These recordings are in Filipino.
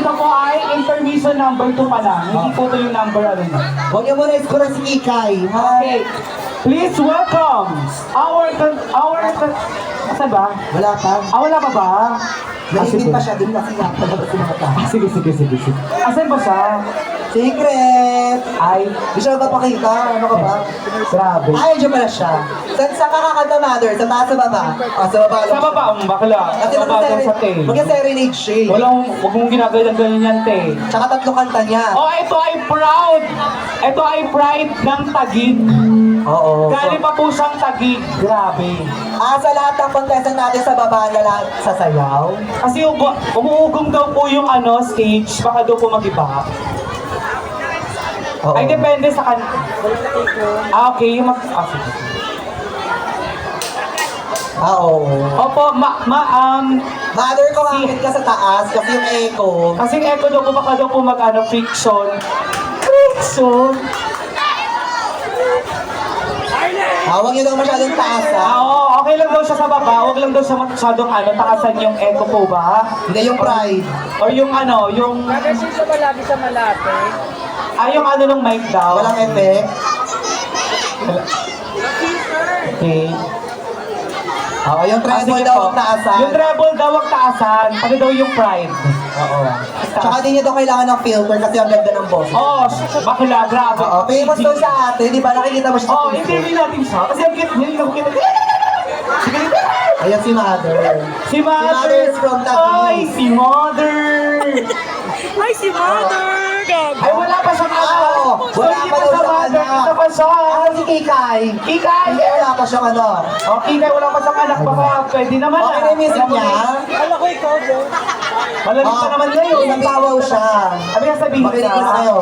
ito po ay intermission number 2 pa lang. Hindi po ito yung number ano na. Huwag niyo muna iskura si Ikay. Okay. Please welcome Asan ba? Wala pa. Wala pa ba? Nahihigit pa siya. Doon kasi napalabas yung mga tao. Sige. Asan ba siya? Secret! Ay, Di siya magpapakita. Ano ka ba? grabe. Ay, dyan pala siya. Saan ka kakanta, mother? Sa taas, sa baba? Sa baba lang. Sa baba, bakla. Kasi Sa baba sa te. mag-serenade siya eh. Huwag mong ginagalan yan, te. Tsaka 3 kanta niya. Oh, ito ay proud. Ito ay pride ng Taguig. Oo. Galing pa po siyang Taguig. Grabe. Sa lahat ng contestant natin sa baba na lahat sasayaw. Kasi umuugong daw po yung stage, baka daw po mag-iba. Oo. Ay, depende sa okay, sige. Oo. Opo, Mother, kumapit ka sa taas kasi yung echo. kasi echo daw po, baka daw po friction. Friction? Huwag niyo daw masyadong taas, ha? Oo, okay lang daw siya sa baba, huwag lang daw siya masyadong taasan yung echo po ba? Hindi yung pride. Or yung yung... Kasi sa malapit sa malapit. yung nung mic daw. Walang effect. Okay. Oo, yung treble Sige daw po. ang taasan. Yung treble daw ang taasan, pati daw yung pride. Oo. Tsaka di niyo daw kailangan ng filter kasi ang ganda ng boss. Oo, bakla, grabe. Oo, famous daw sa ate, di ba? Nakikita mo siya sa Oo, Facebook. hindi natin siya. Kasi ang cute, hindi ko kita. Ayan si Mother. Si Mother. Si Mother is from Taguig. Ay, si Mother. Ay, si Mother! Ay, wala pa siyang Oo, wala Hindi pa daw sa siyang Mother. anak. Ito pa siya. Si Kikay. Kikay. Hindi, wala pa siyang ano. Okay, kaya wala pa siyang anak. Baka pwede naman. Okay na yung music niya. Kala ko ikaw, bro. Malamig pa naman ngayon. Nagtawaw siya. Sabi nga sabihin Makinig ko na kayo.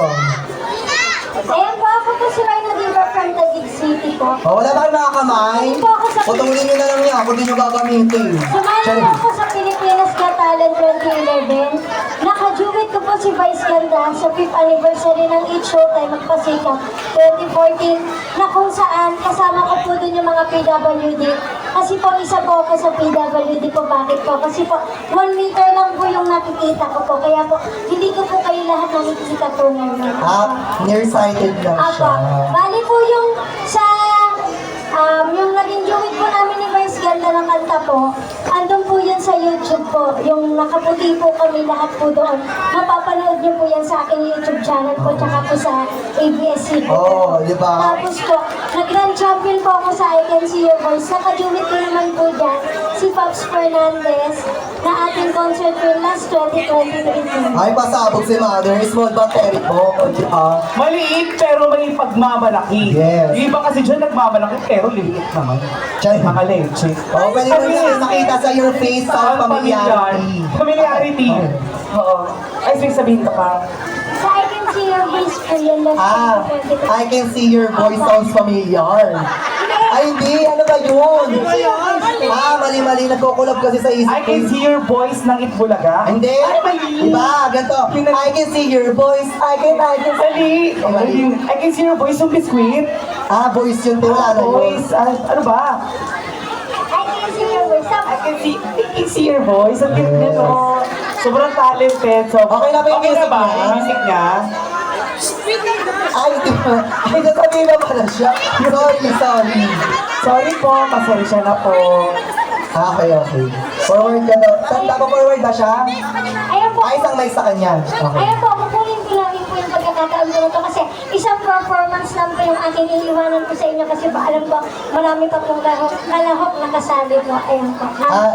Ayan po, ako po si Rhino Diva from Taguig City po. Wala tayong mga kamay. Putulin nyo na lang yan kung di nyo gagamitin. Sumali po ako sa Pilipinas Got Talent 2011. Naka-duet ko po si Vice Ganda sa 5th anniversary ng Eat Showtime Magpasikap 2014 na kung saan kasama ko po dun yung mga PWD. Kasi po isa po ako sa PWD po. Bakit po? Kasi po 1 meter lang po yung nakikita ko po. Kaya po hindi ko po kayo lahat nakikita po ngayon. Nearsighted lang siya. Bali po yung sa yung naging duet po namin ni Vice Ganda ng kanta po, andun po yan sa YouTube po. Yung nakaputi po kami lahat po doon. Mapapanood niyo po yan sa aking YouTube channel po, tsaka po sa ABS-CBN. Oo, di ba? Tapos po, nag-grand champion po ako sa I Can See Your Voice. Naka-duet ko naman po dyan si Pops Fernandez na ating concert po last 2023 po. Ay, pasabog si Mother. Small battery po. Di ba? Maliit pero may pagmamalaki. Yes. Yung iba kasi dyan nagmamalaki pero liit naman. Chay. Nakaleche. Oo, pwede mo rin nakita sa your face sa familiarity. Familiarity. Oo. Ay, sige sabihin ka pa. Sa I Can See Your Voice po yun last I 2023. can see your voice sounds familiar. Ay, hindi. Ano ba yun? Mali-mali. Nagkukulab kasi sa isip I can ko. see your voice ng Itbulaga. Hindi. Ay, mali. Diba? Ganito. I can see your voice. I can see. Mali. I can see your voice yung biskuit. Voice yun. Wala na yun. Voice. Ano ba? I Can See Your Voice. I can see your voice. Ang cute nito. Sobrang talented. So, Okay na ba yung okay na music ba? niya? Yung music niya? Ay, di ba? Ay, nasabihin na pala siya. Sorry. Sorry po, pasensya na po. Okay. Forward ka daw. Saan dapat forward ba siya? Ayan po. Ay, isang mic sa kanya. Okay. Ayan po, kukunin ko lang po yung pagkakataon ko na to kasi isang performance lang po yung aking iiwanan ko sa inyo kasi ba alam ko marami pa pong kalahok na kasali po. Ayan po.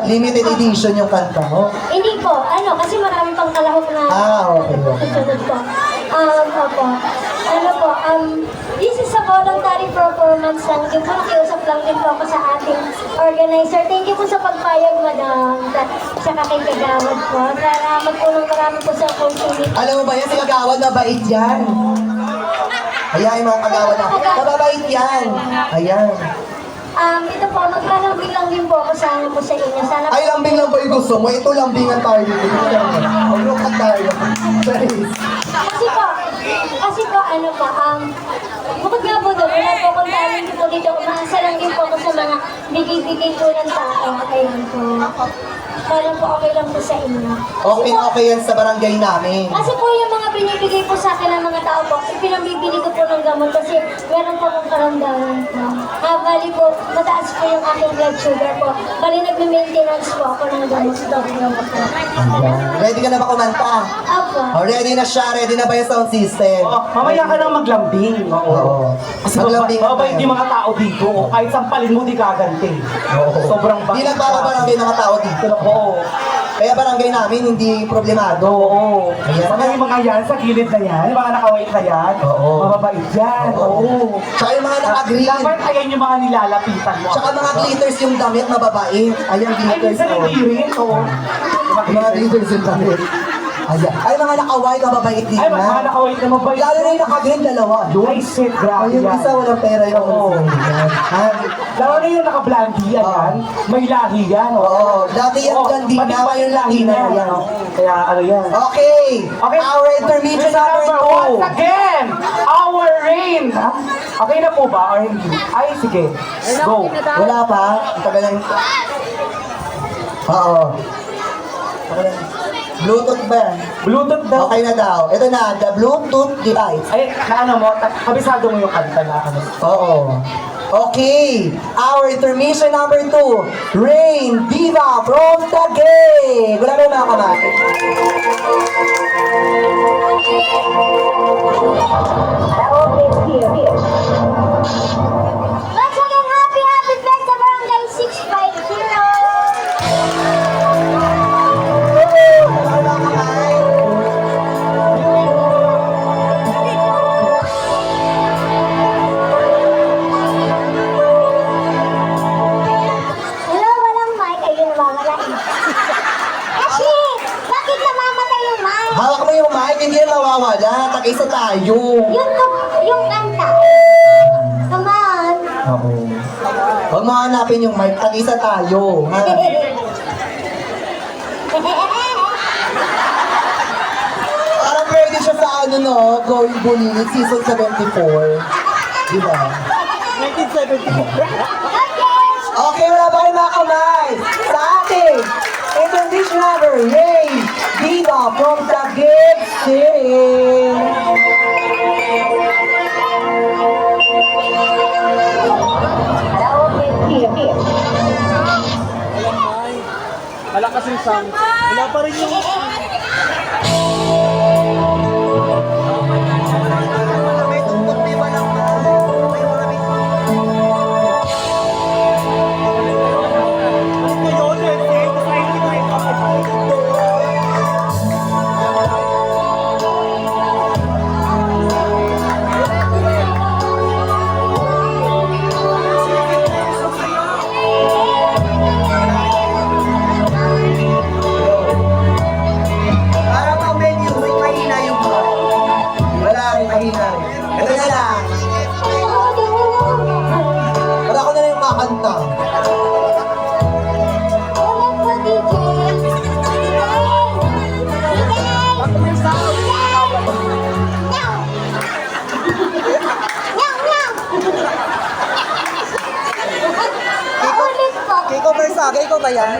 Limited edition yung kanta mo. Hindi po, kasi marami pang kalahok na Okay. susunod po. Opo. This is a voluntary performance lang. Yung po nakiusap lang din po ako sa ating organizer. Thank you po sa pagpayag, madam. Sa kakikagawad po. Salamat po ng marami po sa opportunity. Alam mo ba yan, si Kagawad, mabait yan. Ayan, yung mga Kagawad na. Mababait yan. Ayan. Ito po, maglalambing lang din po ako sana po sa inyo. Sana Ay, lambing lang ba yung gusto mo? Ito lambingan tayo dito. Maglukat tayo. Please. kasi po, bukod nga po doon, wala po akong talent po dito. Umaasa lang din po ako sa mga bigay-bigay po ng tao. Ayan po. Para po okay lang po sa inyo. Okay yan sa barangay namin. Kasi po yung mga binibigay po sa akin ng mga tao po, ipinambibili ko po ng gamot kasi meron pa pong karamdaman po. Bali po, mataas po yung aking blood sugar po. Bali nagme-maintenance po ako ng gamot po. Ready ka na ba kumanta? Opo. Oh, ready na siya, ready na ba yung sound system? Oh, mamaya ka nang maglambing. Oo. Oo. Kasi Maglambing ka mabait tayo. yung mga tao dito. Oh. Kahit sampalin mo, di gaganti. Oo. Sobrang Hindi nagbabarangay ng mga tao dito. Oo. Kaya barangay namin hindi problemado. Oo. Ayan. Mga yung mga yan sa gilid na yan, yung mga nakawait na yan, Oo. mababait yan. Oo. Tsaka yung mga naka-green. Dapat ayan yung mga nilalapitan mo. Tsaka mga glitters yung damit, mababait. Ayan, Ay, glitters. minsan oh. hindi rin. Oo. Mga glitters yung damit. Ayan. Ay, mga naka-white, mababait din Ay, mga na. nakawait na mabait. Lalo na yung naka-green, dalawa. Ay, shit, grabe Ay, yung yan. isa walang pera yung Oo. Ha? Lalo na yung naka-blondie yan. May lahi yan. Oo. Dati yan Oo, dyan din pati na, pa yung lahi na yan. Oo. Kaya ano yan. Okay. Okay. Our intermission number Once 2. again, our reign. Ha? Okay na po ba? Or hindi? Ay, sige. Go. Wala pa. Ang tagal lang. Oo. Tagal lang. Bluetooth ba? Bluetooth daw. Okay na daw. Ito na, the Bluetooth device. Ay, na ano mo, kabisado mo yung kanta na ano. Oo. Okay. Our intermission number 2. Rain Diva from Taguig. Wala na mga kamay. Once again, happy birthday sa Barangay 650. Hello, walang mic. Ayun, nawawala eh. Kasi, bakit namamatay yung mic? Hawak mo yung mic, hindi yan mawawala. Tag-isa tayo. Yung kanta. Come on. Oo. Huwag mo hanapin yung mic, tag-isa tayo. Ha? Parang pwede siya sa ano no, Going Bulilit, season 74. Diba? 1974. Okay, wala ba kayong mga kamay? Sa ating intermission number, Ray Diva from Taguig City. Malakas yung sound. Wala pa rin yung... May tumpok, di ba lang? May mga may... Ito yun eh. Ito sa hindi ko Para pang may music, mahina yung mga. Wala rin, mahina rin. Ito na lang. Para ako na lang yung kakanta. Ikaw ba sa akin? Ikaw ba yan?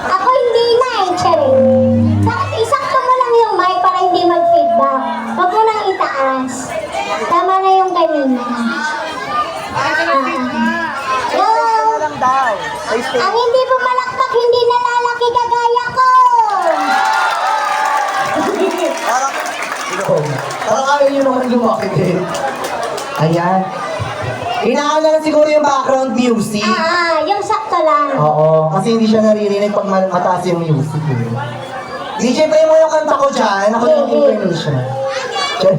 Ako hindi na eh, Charing. Isakto mo lang yung mic para hindi mag-feedback. Huwag mo nang itaas. Tama na yung kanina. Yung, lang daw. ang hindi pumalakpak, hindi nalalaki kagaya ko. Parang ayaw nyo naman lumaki din. Ayan. Hinaan na lang siguro yung background music. Yung sakto lang. Oo, kasi hindi siya naririnig pag mataas yung music. Eh. DJ, play mo yung kanta ko dyan. Ako yung information. Dyan.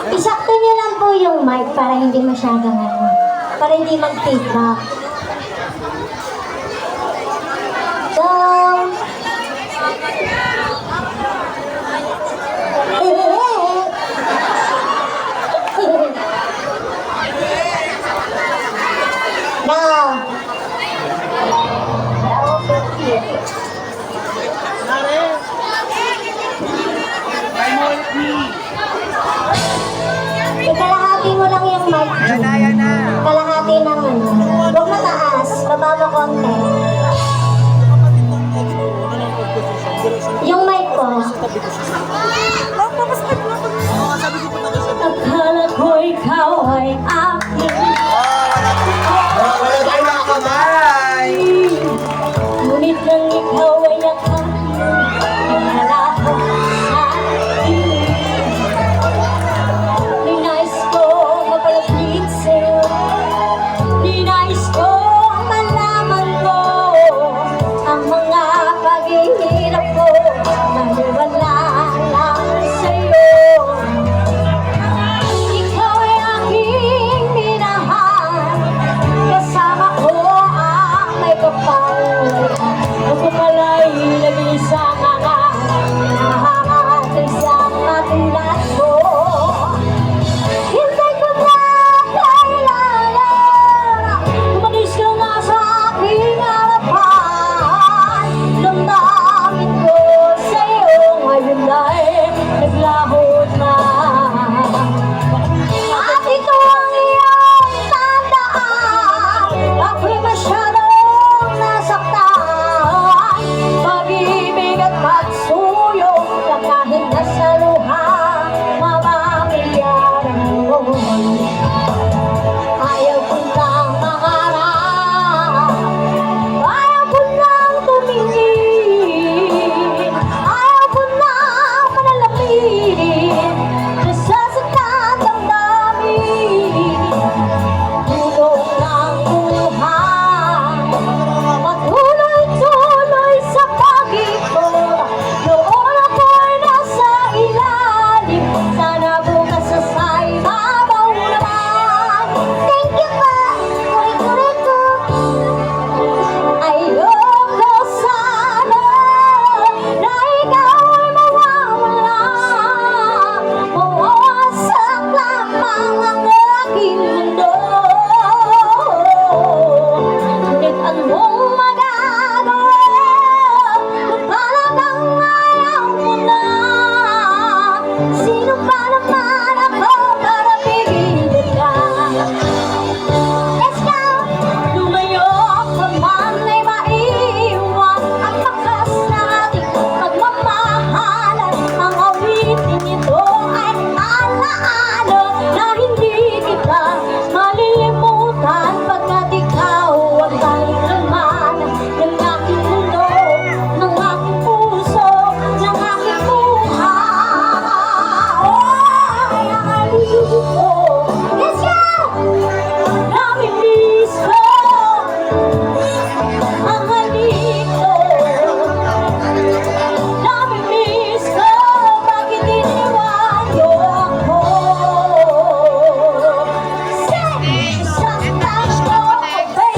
Isakto nyo lang po yung mic para hindi masyadong ano. Para hindi mag-feedback. So, now, Nare! Try mo with me. lagay ng ano. Huwag mataas, baba mo konti. Yung mic ko. Akala ko ikaw ay akin. Wala tayo mga kamay! Ngunit nang ikaw ay nakakin, wala ko sa akin. Ninais ko mapalapit sa'yo, ninais ko malaman ko ang mga paghihirap ko dahil wala lang sa'yo. Ikaw ay aking minahal, kasama ko ang may kapal. Ako pala'y nag-iisang nahangat isang katulad ko. Hintay ko na kailangan, umalis ka na sa aking harapan. Damdamin ko sa'yo ngayon ay naglahot na. At ito ang iyong tandaan, ako'y masyadong nasaktan. Pag-ibig at pagsuyong na kahit nasa luha, mamamayaran mo. Ayaw ko nang mangarap, ayaw ko nang tumingin, ayaw ko nang manalamin, nasasaktan damdamin. Tulong ng buhay, patuloy-tuloy sa pag-ikot. Noon ako'y nasa ilalim, sana bukas sa ibabaw naman. Thank you pa, kuri-kuri ko. Ayoko sana na ikaw ay mawawala, mawawasak lamang ang aking mundo. Ngunit anong magagawa kung talagang ayaw mo na? Sino pa naman ako para pigilin ka? Let's go! Lumayo ka man ay maiiwan ang bakas na ating pagmamahalan. Ang awitin nito ay alaala na hindi kita malilimutan, pagkat ikaw ang tanging laman ng aking mundo, ng aking puso, ng aking buhay. Ay, ang alibig ko. Let's go! Namimiss ko ang halik ko. Namimiss ko, bakit iniwan mo ako? Sasaktan ko, baby,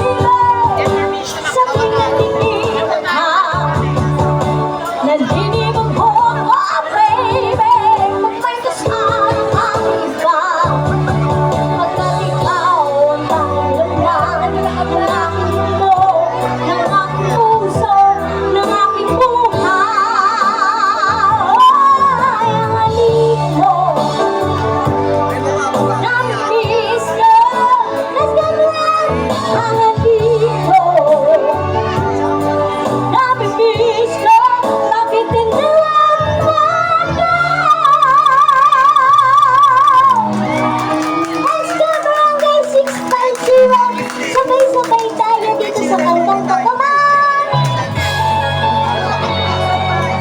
sa tingin ka. Nanginibang ko, baby, kung may kasama ang iba. Pagkat ikaw ang tanging laman ng aking mundo, ng aking puso, ng aking buhay. Ay, ang halik mo. Namimiss ko. Let's go, Glenn! Ang halik ko. Namimiss ko. Bakit iniwan mo ako? Let's go, Barangay 650. Sabay-sabay tayo dito sa kantang to. Come on!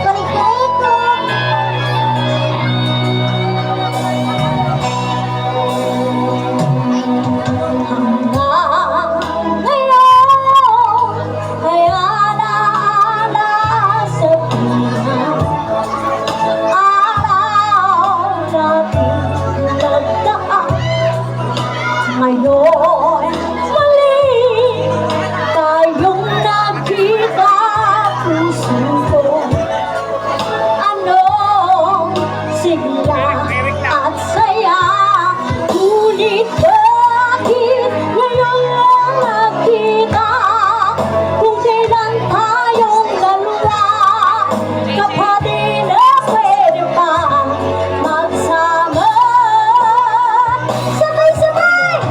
Kulik-kulik ko. Hanggang ngayon ay alaala sa pinang araw natin nagdaan. Ngayon, muli tayong nagkita, puso ko. Anong sigla at saya, ngunit bakit ngayon lang nagkita? Kung kailan tayong dalawa, kapatid na pwede pa magsama. Sabay-sabay!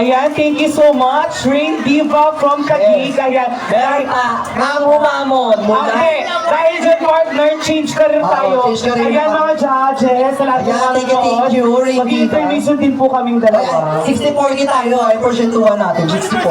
Ayan, thank you so much. Rain Diva from Taguig. Ayan. Meron pa, Mang Humamon mula. Okay, dahil dyan partner, change ka rin tayo. change ka rin. Ayan mga judges, sa lahat ng Ayan, mga thank you, nanonood. Rain Diva. Mag-intermission din po kaming dalawa. 64 tayo, ay portion 2 natin, 64.